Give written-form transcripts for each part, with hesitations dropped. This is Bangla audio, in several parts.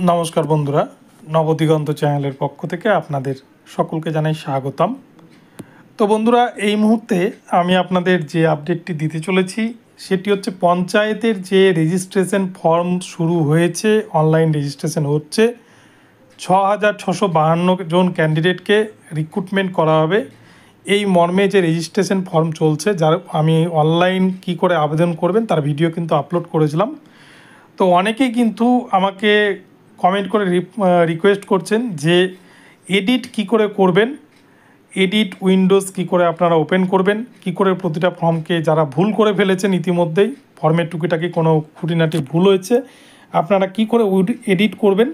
নমস্কার বন্ধুরা, নবদিগন্ত চ্যানেলের পক্ষ থেকে আপনাদের সকলকে জানাই স্বাগতম। তো বন্ধুরা, এই মুহূর্তে আমি আপনাদের যে আপডেটটি দিতে চলেছি সেটি হচ্ছে পঞ্চায়েতের যে রেজিস্ট্রেশন ফর্ম শুরু হয়েছে, অনলাইন রেজিস্ট্রেশন হচ্ছে। 6,652 জন ক্যান্ডিডেটকে রিক্রুটমেন্ট করা হবে। এই মর্মে যে রেজিস্ট্রেশন ফর্ম চলছে, যার আমি অনলাইন কি করে আবেদন করবেন তার ভিডিও কিন্তু আপলোড করেছিলাম। তো অনেকেই কিন্তু আমাকে কমেন্ট করে রিকোয়েস্ট করছেন যে এডিট কি করে করবেন, এডিট উইন্ডোজ কি করে আপনারা ওপেন করবেন, কি করে প্রতিটা ফর্মকে যারা ভুল করে ফেলেছেন ইতিমধ্যেই, ফর্মের টুকিটাকি কোনো খুঁটিনাটি ভুল হয়েছে, আপনারা কি করে এডিট করবেন।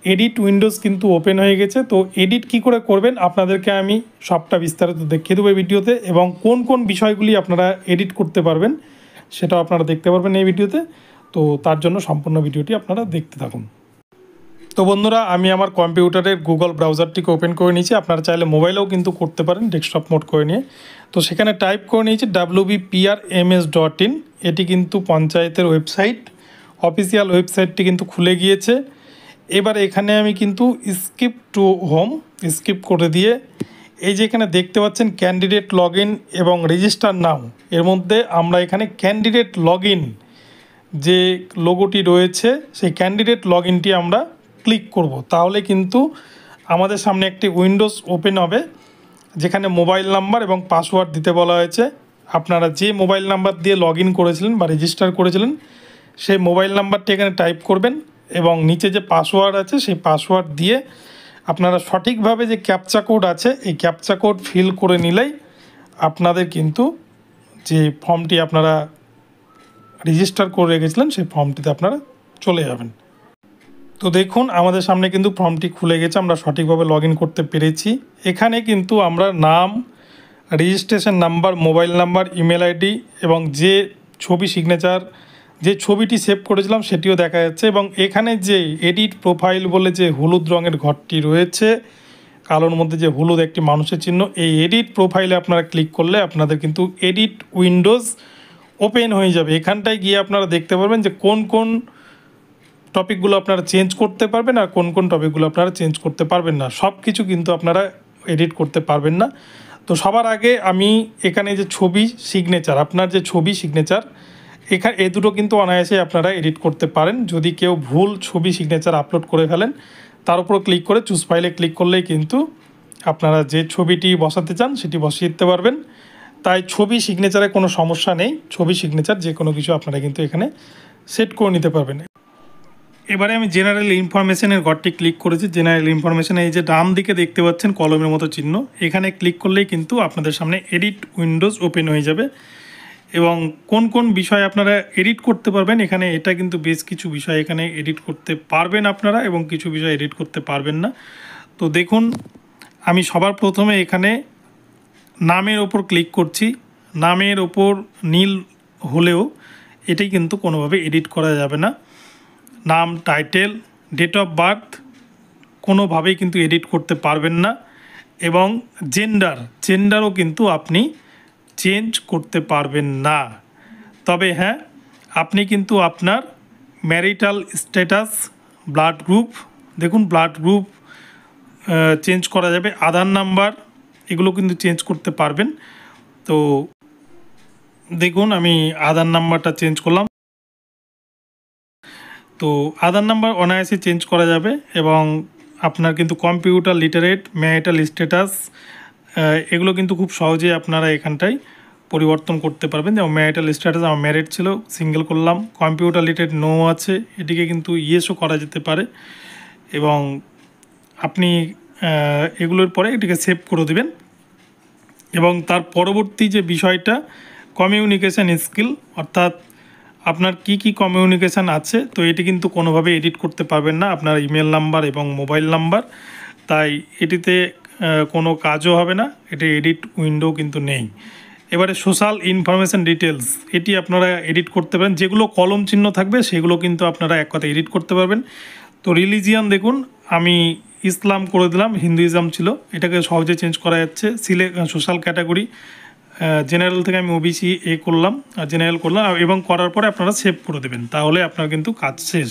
এডিট উইন্ডোজ কিন্তু ওপেন হয়ে গেছে। তো এডিট কি করে করবেন আপনাদেরকে আমি সবটা বিস্তারিত দেখিয়ে দেবো এই ভিডিওতে, এবং কোন কোন বিষয়গুলি আপনারা এডিট করতে পারবেন সেটাও আপনারা দেখতে পারবেন এই ভিডিওতে। তো তার জন্য সম্পূর্ণ ভিডিওটি আপনারা দেখতে থাকুন। তো বন্ধুরা, আমি আমার কম্পিউটারের গুগল ব্রাউজারটিকে ওপেন করে নিয়েছি। আপনারা চাইলে মোবাইলেও কিন্তু করতে পারেন, ডেস্কটপ মোড করে নিয়ে। তো সেখানে টাইপ করে নিয়েছি wbprms.in। এটি কিন্তু পঞ্চায়েতের ওয়েবসাইট, অফিসিয়াল ওয়েবসাইটটি কিন্তু খুলে গিয়েছে। এবার এখানে আমি কিন্তু স্কিপ টু হোম স্কিপ করে দিয়ে এই যে এখানে দেখতে পাচ্ছেন ক্যান্ডিডেট লগ ইন এবং রেজিস্টার নাও, এর মধ্যে আমরা এখানে ক্যান্ডিডেট লগ ইন যে লোগোটি রয়েছে সেই ক্যান্ডিডেট লগ ইনটি আমরা ক্লিক করব। তাহলে কিন্তু আমাদের সামনে একটি উইন্ডোজ ওপেন হবে, যেখানে মোবাইল নাম্বার এবং পাসওয়ার্ড দিতে বলা হয়েছে। আপনারা যে মোবাইল নাম্বার দিয়ে লগ ইন করেছিলেন বা রেজিস্টার করেছিলেন সেই মোবাইল নাম্বারটি এখানে টাইপ করবেন, এবং নিচে যে পাসওয়ার্ড আছে সেই পাসওয়ার্ড দিয়ে আপনারা সঠিকভাবে যে ক্যাপচা কোড আছে এই ক্যাপচা কোড ফিল করে নিলেই আপনাদের কিন্তু যে ফর্মটি আপনারা রেজিস্টার করে রেখেছিলেন সেই ফর্মটিতে আপনারা চলে যাবেন। তো দেখুন, আমাদের সামনে কিন্তু ফর্মটি খুলে গেছে, আমরা সঠিকভাবে লগ ইন করতে পেরেছি। এখানে কিন্তু আমরা নাম, registration number, mobile number, email ID এবং যে ছবি সিগনেচার, যে ছবিটি সেভ করেছিলাম সেটিও দেখা যাচ্ছে। এবং এখানে যে এডিট প্রোফাইল বলে যে হলুদ রঙের ঘরটি রয়েছে, কালোর মধ্যে যে হলুদ একটি মানুষের চিহ্ন, এই এডিট প্রোফাইলে আপনারা ক্লিক করলে আপনাদের কিন্তু এডিট উইন্ডোজ ওপেন হয়ে যাবে। এখানটায় গিয়ে আপনারা দেখতে পারবেন যে কোন কোন টপিকগুলো আপনারা চেঞ্জ করতে পারবেন আর কোন কোন টপিকগুলো আপনারা চেঞ্জ করতে পারবেন না। সব কিছু কিন্তু আপনারা এডিট করতে পারবেন না। তো সবার আগে আমি এখানে যে ছবি সিগনেচার, আপনার যে ছবি সিগনেচার, এখানে এই দুটো কিন্তু অনায়াসে আপনারা এডিট করতে পারেন। যদি কেউ ভুল ছবি সিগনেচার আপলোড করে ফেলেন, তার উপর ক্লিক করে চুজ ফাইলে ক্লিক করলেই কিন্তু আপনারা যে ছবিটি বসাতে চান সেটি বসিয়ে দিতে পারবেন। তাই ছবি সিগনেচারে কোনো সমস্যা নেই, ছবি সিগনেচার যে কোনো কিছু আপনারা কিন্তু এখানে সেট করে নিতে পারবেন। এবারে আমি জেনারেল ইনফরমেশনের ঘরটি ক্লিক করেছি। জেনারেল ইনফরমেশনে এই যে ডান দিকে দেখতে পাচ্ছেন কলমের মতো চিহ্ন, এখানে ক্লিক করলেই কিন্তু আপনাদের সামনে এডিট উইন্ডোজ ওপেন হয়ে যাবে। এবং কোন কোন বিষয় আপনারা এডিট করতে পারবেন, এখানে এটা কিন্তু বেশ কিছু বিষয় এখানে এডিট করতে পারবেন আপনারা, এবং কিছু বিষয় এডিট করতে পারবেন না। তো দেখুন, আমি সবার প্রথমে এখানে নামের ওপর ক্লিক করছি। নামের ওপর নীল হলেও এটাই কিন্তু কোনোভাবে এডিট করা যাবে না। নাম, টাইটেল, ডেট অফ বার্থ কোনোভাবেই কিন্তু এডিট করতে পারবেন না। এবং জেন্ডারও কিন্তু আপনি চেঞ্জ করতে পারবেন না। তবে হ্যাঁ, আপনি কিন্তু আপনার ম্যারিটাল স্ট্যাটাস, ব্লাড গ্রুপ, দেখুন ব্লাড গ্রুপ চেঞ্জ করা যাবে, আধার নাম্বার, এগুলো কিন্তু চেঞ্জ করতে পারবেন। তো দেখুন, আমি আধার নাম্বারটা চেঞ্জ করলাম। তো আধার নাম্বার অনায়াসে চেঞ্জ করা যাবে। এবং আপনার কিন্তু কম্পিউটার লিটারেট, ম্যারিটাল স্ট্যাটাস, এগুলো কিন্তু খুব সহজেই আপনারা এখানটায় পরিবর্তন করতে পারবেন। যেমন ম্যারিটাল স্ট্যাটাস আমার ম্যারিড ছিল, সিঙ্গেল করলাম। কম্পিউটার লিটারেট নো আছে, এটিকে কিন্তু ইয়েসও করা যেতে পারে। এবং আপনি এগুলোর পরে এটিকে সেভ করে দেবেন। এবং তার পরবর্তী যে বিষয়টা কমিউনিকেশান স্কিল, অর্থাৎ আপনার কি কি কমিউনিকেশান আছে, তো এটি কিন্তু কোনোভাবে এডিট করতে পারবেন না, আপনার ইমেল নাম্বার এবং মোবাইল নাম্বার। তাই এটিতে কোনো কাজও হবে না, এটি এডিট উইন্ডো কিন্তু নেই। এবারে সোশ্যাল ইনফরমেশান ডিটেলস, এটি আপনারা এডিট করতে পারেন। যেগুলো কলম চিহ্ন থাকবে সেগুলো কিন্তু আপনারা এক কথা এডিট করতে পারবেন। তো রিলিজিয়ান দেখুন, আমি ইসলাম করে দিলাম, হিন্দুইজম ছিল, এটাকে সহজে চেঞ্জ করা যাচ্ছে। সোশ্যাল ক্যাটাগরি জেনারেল থেকে আমি ওবিসি করলাম, জেনারেল করলাম, এবং করার পরে আপনারা সেভ করে দেবেন, তাহলে আপনার কিন্তু কাজ শেষ।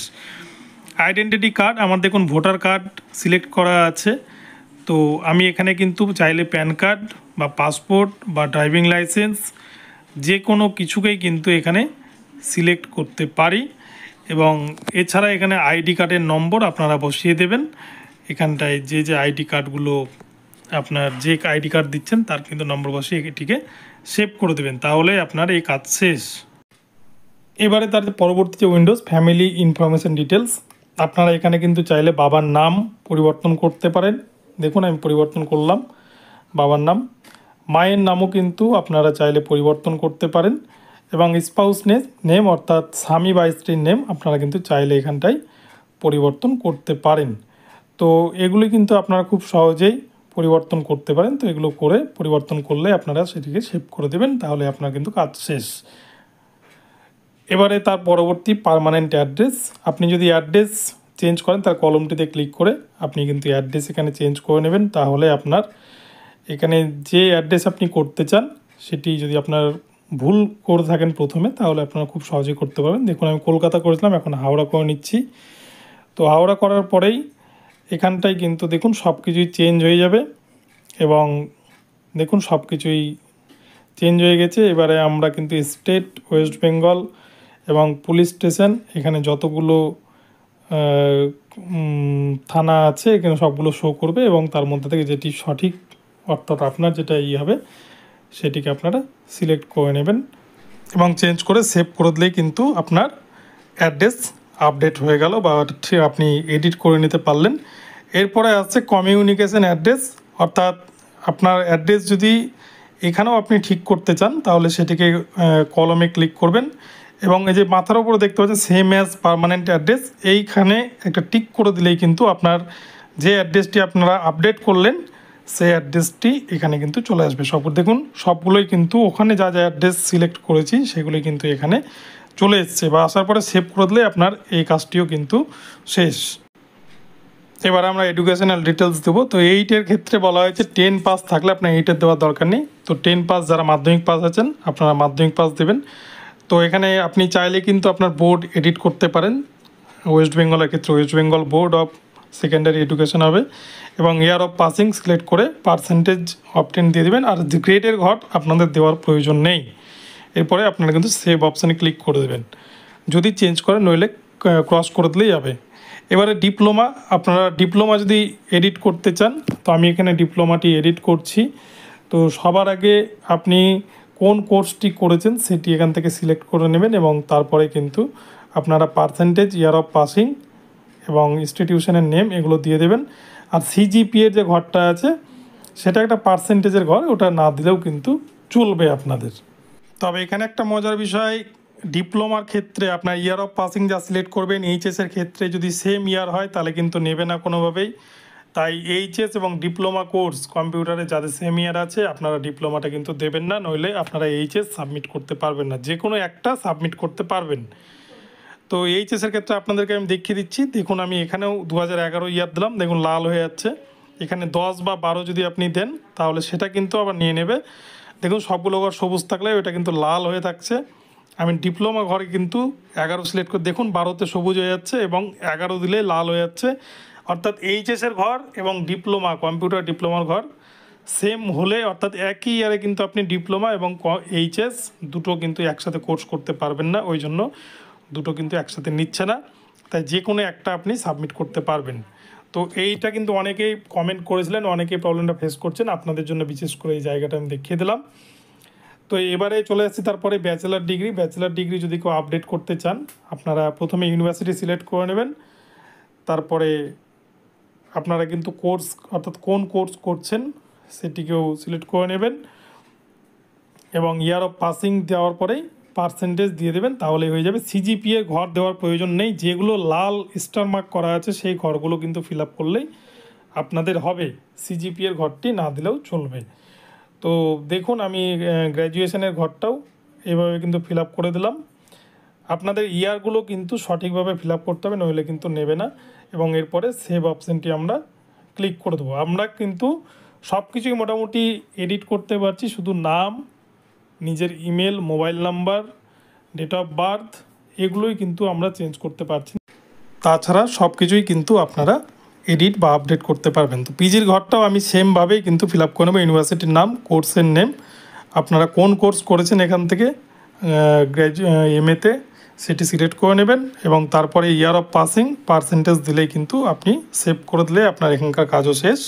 আইডেন্টিটি কার্ড আমার দেখুন ভোটার কার্ড সিলেক্ট করা আছে। তো আমি এখানে কিন্তু চাইলে প্যান কার্ড বা পাসপোর্ট বা ড্রাইভিং লাইসেন্স যে কোনো কিছুকেই কিন্তু এখানে সিলেক্ট করতে পারি। এবং এছাড়া এখানে আইডি কার্ডের নম্বর আপনারা বসিয়ে দেবেন। এখানটায় যে আইডি কার্ডগুলো আপনার যে আইডি কার্ড দিচ্ছেন তার কিন্তু নম্বর বসিয়ে এটিকে সেভ করে দেবেন, তাহলে আপনার এই কাজ শেষ। এবারে তার পরবর্তী যে উইন্ডোজ ফ্যামিলি ইনফরমেশন ডিটেলস, আপনারা এখানে কিন্তু চাইলে বাবার নাম পরিবর্তন করতে পারেন। দেখুন আমি পরিবর্তন করলাম বাবার নাম। মায়ের নামও কিন্তু আপনারা চাইলে পরিবর্তন করতে পারেন। এবং স্পাউস নেম অর্থাৎ স্বামী বা স্ত্রীর নেম আপনারা কিন্তু চাইলে এখানটায় পরিবর্তন করতে পারেন। তো এগুলি কিন্তু আপনারা খুব সহজেই পরিবর্তন করতে পারেন। তো এগুলো করে পরিবর্তন করলে আপনারা সেটিকে সেভ করে দেবেন, তাহলে আপনার কিন্তু কাজ শেষ। এবারে তার পরবর্তী পার্মানেন্ট অ্যাড্রেস, আপনি যদি অ্যাড্রেস চেঞ্জ করেন তার কলমটিতে ক্লিক করে আপনি কিন্তু অ্যাড্রেস এখানে চেঞ্জ করে নেবেন। তাহলে আপনার এখানে যে অ্যাড্রেস আপনি করতে চান সেটি যদি আপনার ভুল করে থাকেন প্রথমে, তাহলে আপনারা খুব সহজেই করতে পারবেন। দেখুন আমি কলকাতা করেছিলাম, এখন হাওড়া করে নিচ্ছি। তো হাওড়া করার পরেই এখানটায় কিন্তু দেখুন সব কিছুই চেঞ্জ হয়ে যাবে এবং দেখুন সব কিছুই চেঞ্জ হয়ে গেছে। এবারে আমরা কিন্তু স্টেট ওয়েস্ট বেঙ্গল এবং পুলিশ স্টেশন এখানে যতগুলো থানা আছে এখানে সবগুলো শো করবে এবং তার মধ্যে থেকে যেটি সঠিক অর্থাৎ আপনার যেটা হবে সেটিকে আপনারা সিলেক্ট করে নেবেন এবং চেঞ্জ করে সেভ করে দিলেই কিন্তু আপনার অ্যাড্রেস আপডেট হয়ে গেল বা আপনি এডিট করে নিতে পারলেন। এরপরে আসছে কমিউনিকেশন অ্যাড্রেস, অর্থাৎ আপনার অ্যাড্রেস যদি এখানেও আপনি ঠিক করতে চান তাহলে সেটিকে কলমে ক্লিক করবেন এবং এই যে মাথার উপরে দেখতে পাচ্ছেন সেম অ্যাজ পার্মানেন্ট অ্যাড্রেস, এইখানে একটা টিক করে দিলেই কিন্তু আপনার যে অ্যাড্রেসটি আপনারা আপডেট করলেন সেই অ্যাড্রেসটি এখানে কিন্তু চলে আসবে। দেখুন সবগুলোই কিন্তু ওখানে যা যা অ্যাড্রেস সিলেক্ট করেছি সেগুলোই কিন্তু এখানে চলে এসছে বা আসার পরে সেভ করে দিলে আপনার এই কাজটিও কিন্তু শেষ। এবার আমরা এডুকেশনাল ডিটেলস দেবো। তো এইটের ক্ষেত্রে বলা হয়েছে 10 পাস থাকলে আপনার এইটের দেওয়ার দরকার নেই। তো 10 পাস যারা মাধ্যমিক পাস আছেন আপনারা মাধ্যমিক পাস দেবেন। তো এখানে আপনি চাইলে কিন্তু আপনার বোর্ড এডিট করতে পারেন। ওয়েস্ট বেঙ্গলের ক্ষেত্রে West Bengal board of secondary education হবে এবং ইয়ার অফ পাসিং সিলেক্ট করে পার্সেন্টেজ অফ 10 দিয়ে দেবেন। আর গ্রেডের ঘর আপনাদের দেওয়ার প্রয়োজন নেই। এরপরে আপনারা কিন্তু সেভ অপশানে ক্লিক করে দেবেন, যদি চেঞ্জ করেন নইলে ক্রস করে দিলেই যাবে। এবারে ডিপ্লোমা, আপনারা ডিপ্লোমা যদি এডিট করতে চান তো আমি এখানে ডিপ্লোমাটি এডিট করছি। তো সবার আগে আপনি কোন কোর্সটি করেছেন সেটি এখান থেকে সিলেক্ট করে নেবেন এবং তারপরে কিন্তু আপনারা পার্সেন্টেজ, ইয়ার অফ পাসিং এবং ইনস্টিটিউশনের নেম এগুলো দিয়ে দেবেন। আর সিজিপিএর যে ঘরটা আছে সেটা একটা পার্সেন্টেজের ঘর, ওটা না দিলেও কিন্তু চলবে আপনাদের। তবে এখানে একটা মজার বিষয়, ডিপ্লোমার ক্ষেত্রে আপনার ইয়ার অফ পাসিং যা সিলেক্ট করবেন এইচএসের ক্ষেত্রে যদি সেম ইয়ার হয় তাহলে কিন্তু নেবে না কোনোভাবেই। তাই এইচএস এবং ডিপ্লোমা কোর্স কম্পিউটারে যাদের সেম ইয়ার আছে আপনারা ডিপ্লোমাটা কিন্তু দেবেন না, নইলে আপনারা এইচএস সাবমিট করতে পারবেন না, যে কোনো একটা সাবমিট করতে পারবেন। তো এইচএসের ক্ষেত্রে আপনাদেরকে আমি দেখিয়ে দিচ্ছি। দেখুন আমি এখানেও 2011 ইয়ার দিলাম, দেখুন লাল হয়ে যাচ্ছে। এখানে 10 বা 12 যদি আপনি দেন তাহলে সেটা কিন্তু আবার নিয়ে নেবে। দেখুন সবগুলো ঘর সবুজ থাকলে ওটা কিন্তু লাল হয়ে থাকছে। আমি ডিপ্লোমা ঘরে কিন্তু 11 সিলেক্ট করে দেখুন 12তে সবুজ হয়ে যাচ্ছে এবং 11 দিলে লাল হয়ে যাচ্ছে। অর্থাৎ এইচএসের ঘর এবং ডিপ্লোমা কম্পিউটার ডিপ্লোমার ঘর সেম হলে অর্থাৎ একই ইয়ারে কিন্তু আপনি ডিপ্লোমা এবং এইচএস দুটো কিন্তু একসাথে কোর্স করতে পারবেন না, ওই জন্য দুটো কিন্তু একসাথে নিচ্ছে না। তাই যে কোনো একটা আপনি সাবমিট করতে পারবেন। তো এইটা কিন্তু অনেকেই কমেন্ট করেছিলেন, অনেকেই প্রবলেমটা ফেস করছেন, আপনাদের জন্য বিশেষ করে এই জায়গাটা আমি দেখিয়ে দিলাম। তো এবারে চলে আসছি তারপরে ব্যাচেলার ডিগ্রি যদি কেউ আপডেট করতে চান আপনারা প্রথমে ইউনিভার্সিটি সিলেক্ট করে নেবেন। তারপরে আপনারা কিন্তু কোর্স অর্থাৎ কোন কোর্স করছেন সেটিকেও সিলেক্ট করে নেবেন এবং ইয়ার অফ পাসিং দেওয়ার পরেই পার্সেন্টেজ দিয়ে দেবেন, তাহলেই হয়ে যাবে। সিজিপিএ ঘর দেওয়ার প্রয়োজন নেই, যেগুলো লাল স্টার মার্ক করা আছে সেই ঘরগুলো কিন্তু ফিল আপ করলেই আপনাদের হবে, সিজিপিএর ঘরটি না দিলেও চলবে। তো দেখুন আমি গ্র্যাজুয়েশনের ঘরটাও এভাবে কিন্তু ফিল আপ করে দিলাম। আপনাদের ইয়ারগুলো কিন্তু সঠিকভাবে ফিল আপ করতে হবে, নইলে কিন্তু নেবে না। এবং এরপরে সেভ অপশানটি আমরা ক্লিক করে দেবো। আমরা কিন্তু সব কিছুই মোটামুটি এডিট করতে পারছি, শুধু নাম, নিজের email, mobile number, date of birth এগুলোই কিন্তু আমরা চেঞ্জ করতে পারছি। তাছাড়া সব কিছুই কিন্তু আপনারা এডিট বা আপডেট করতে পারবেন। তো পিজির ঘরটাও আমি সেমভাবেই কিন্তু ফিল আপ করে নেবো। ইউনিভার্সিটির নাম, কোর্সের নেম, আপনারা কোন কোর্স করেছেন এখান থেকে এমএতে সেটি সিলেক্ট করে নেবেন এবং তারপরে ইয়ার অফ পাসিং পার্সেন্টেজ দিলেই কিন্তু আপনি সেভ করে দিলে আপনার এখানকার কাজও শেষ।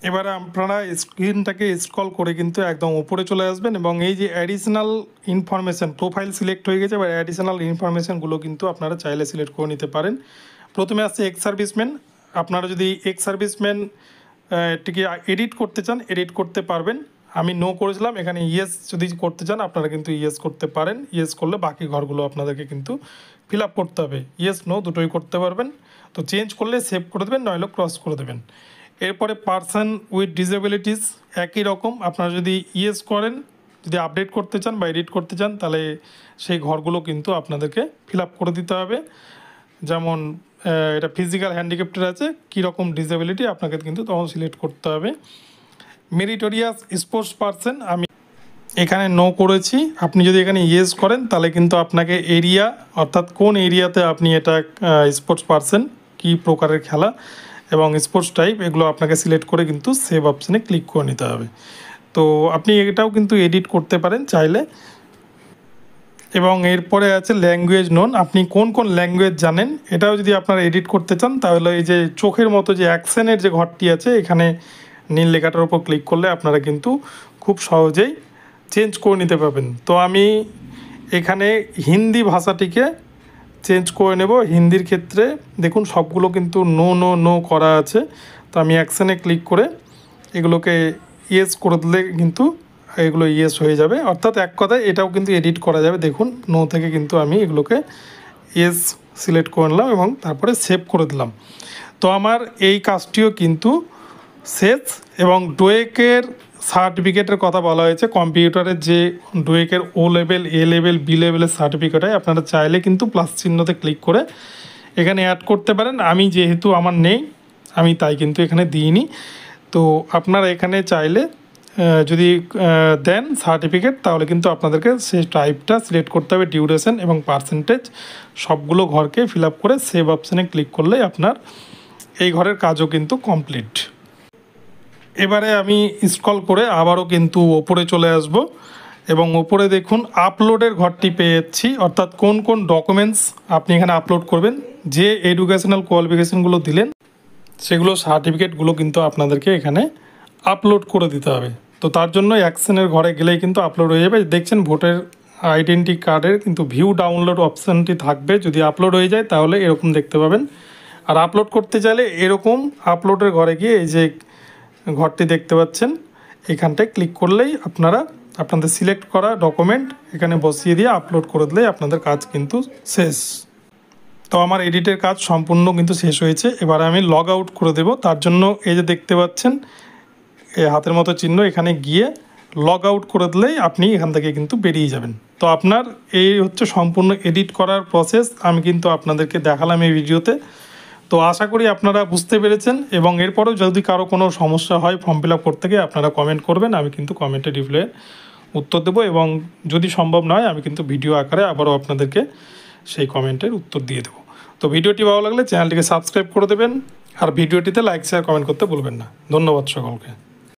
এবারে আপনারা স্ক্রিনটাকে স্ক্রল করে কিন্তু একদম উপরে চলে আসবেন এবং এই যে অ্যাডিশনাল ইনফরমেশান, প্রোফাইল সিলেক্ট হয়ে গেছে, এবার অ্যাডিশনাল ইনফরমেশানগুলো কিন্তু আপনারা চাইলে সিলেক্ট করে নিতে পারেন। প্রথমে আসছে এক্স সার্ভিসম্যান। আপনারা যদি এক্স সার্ভিসম্যান টিকে এডিট করতে চান এডিট করতে পারবেন। আমি নো করেছিলাম, এখানে ইয়েস যদি করতে চান আপনারা কিন্তু ইয়েস করতে পারেন। ইয়েস করলে বাকি ঘরগুলো আপনাদেরকে কিন্তু ফিল আপ করতে হবে। ইয়েস নো দুটোই করতে পারবেন। তো চেঞ্জ করলে সেভ করে দেবেন, নইলে ক্রস করে দেবেন। এরপরে পারসন উইথ ডিসেবিলিটিস একই রকম, আপনারা যদি ইয়েস করেন, যদি আপডেট করতে চান বা এডিট করতে চান তাহলে সেই ঘরগুলো কিন্তু আপনাদেরকে ফিল আপ করে দিতে হবে। যেমন এটা ফিজিক্যাল হ্যান্ডিক্যাপ্টেড আছে, কীরকম ডিসেবিলিটি আপনাকে কিন্তু তখন সিলেক্ট করতে হবে। মেরিটোরিয়াস স্পোর্টস পারসন আমি এখানে নো করেছি। আপনি যদি এখানে ইয়েস করেন তাহলে কিন্তু আপনাকে এরিয়া, অর্থাৎ কোন এরিয়াতে আপনি এটা স্পোর্টস পারসন, কী প্রকারের খেলা এবং স্পোর্টস টাইপ, এগুলো আপনাকে সিলেক্ট করে কিন্তু সেভ অপশানে ক্লিক করে নিতে হবে। তো আপনি এটাও কিন্তু এডিট করতে পারেন চাইলে। এবং এরপরে আছে ল্যাঙ্গুয়েজ নোন, আপনি কোন কোন ল্যাঙ্গুয়েজ জানেন এটাও যদি আপনারা এডিট করতে চান তাহলে এই যে চোখের মতো যে অ্যাকশনের যে ঘরটি আছে এখানে নীল লেখাটার উপর ক্লিক করলে আপনারা কিন্তু খুব সহজেই চেঞ্জ করে নিতে পারবেন। তো আমি এখানে হিন্দি ভাষাটিকে চেঞ্জ করে নেব। হিন্দির ক্ষেত্রে দেখুন সবগুলো কিন্তু নো নো নো করা আছে। তো আমি অ্যাকশানে ক্লিক করে এগুলোকে ইয়েস করে দিলে কিন্তু এগুলো ইয়েস হয়ে যাবে। অর্থাৎ এক কথায় এটাও কিন্তু এডিট করা যাবে। দেখুন নো থেকে কিন্তু আমি এগুলোকে ইয়েস সিলেক্ট করে নিলাম এবং তারপরে সেভ করে দিলাম। তো আমার এই কাজটিও কিন্তু শেষ। এবং ডোয়েকের সার্টিফিকেটের কথা বলা হয়েছে, কম্পিউটারের যে ডোয়েকের ও লেভেল, এ লেভেল, বি লেভেলের সার্টিফিকেট হয়, আপনারা চাইলে কিন্তু প্লাস চিহ্নতে ক্লিক করে এখানে অ্যাড করতে পারেন। আমি যেহেতু আমার নেই আমি তাই কিন্তু এখানে দিইনি। তো আপনারা এখানে চাইলে যদি দেন সার্টিফিকেট তাহলে কিন্তু আপনাদেরকে সেই টাইপটা সিলেক্ট করতে হবে, ডিউরেশন এবং পার্সেন্টেজ সবগুলো ঘরকে ফিল আপ করে সেভ অপশানে ক্লিক করলে আপনার এই ঘরের কাজও কিন্তু কমপ্লিট। এবারে আমি স্ক্রল করে আবারও কিন্তু ওপরে চলে আসব এবং ওপরে দেখুন আপলোডের ঘরটি পেয়ে যাচ্ছি, অর্থাৎ কোন কোন ডকুমেন্টস আপনি এখানে আপলোড করবেন। যে এডুকেশনাল কোয়ালিফিকেশানগুলো দিলেন সেগুলো সার্টিফিকেটগুলো কিন্তু আপনাদেরকে এখানে আপলোড করে দিতে হবে। তো তার জন্য অ্যাকশনের ঘরে গেলেই কিন্তু আপলোড হয়ে যাবে। দেখছেন ভোটার আইডেন্টি কার্ডের কিন্তু ভিউ ডাউনলোড অপশানটি থাকবে, যদি আপলোড হয়ে যায় তাহলে এরকম দেখতে পাবেন। আর আপলোড করতে চাইলে এরকম আপলোডের ঘরে গিয়ে এই যে ঘরটি দেখতে পাচ্ছেন এখানটায় ক্লিক করলেই আপনারা আপনাদের সিলেক্ট করা ডকুমেন্ট এখানে বসিয়ে দিয়ে আপলোড করে দিলেই আপনাদের কাজ কিন্তু শেষ। তো আমার এডিটের কাজ সম্পূর্ণ কিন্তু শেষ হয়েছে। এবার আমি লগ আউট করে দেব। তার জন্য এই যে দেখতে পাচ্ছেন এই হাতের মতো চিহ্ন, এখানে গিয়ে লগ আউট করে দিলেই আপনি এখান থেকে কিন্তু বেরিয়ে যাবেন। তো আপনার এই হচ্ছে সম্পূর্ণ এডিট করার প্রসেস, আমি কিন্তু আপনাদেরকে দেখালাম এই ভিডিওতে। তো আশা করি আপনারা বুঝতে পেরেছেন এবং এরপরেও যদি কারো কোনো সমস্যা হয় ফর্ম ফিল আপ করতে গিয়ে আপনারা কমেন্ট করবেন, আমি কিন্তু কমেন্টে রিপ্লাই উত্তর দেবো এবং যদি সম্ভব নয় আমি কিন্তু ভিডিও আকারে আবারও আপনাদেরকে সেই কমেন্টের উত্তর দিয়ে দেবো। তো ভিডিওটি ভালো লাগলে চ্যানেলটিকে সাবস্ক্রাইব করে দেবেন আর ভিডিওটিতে লাইক শেয়ার কমেন্ট করতে ভুলবেন না। ধন্যবাদ সকলকে।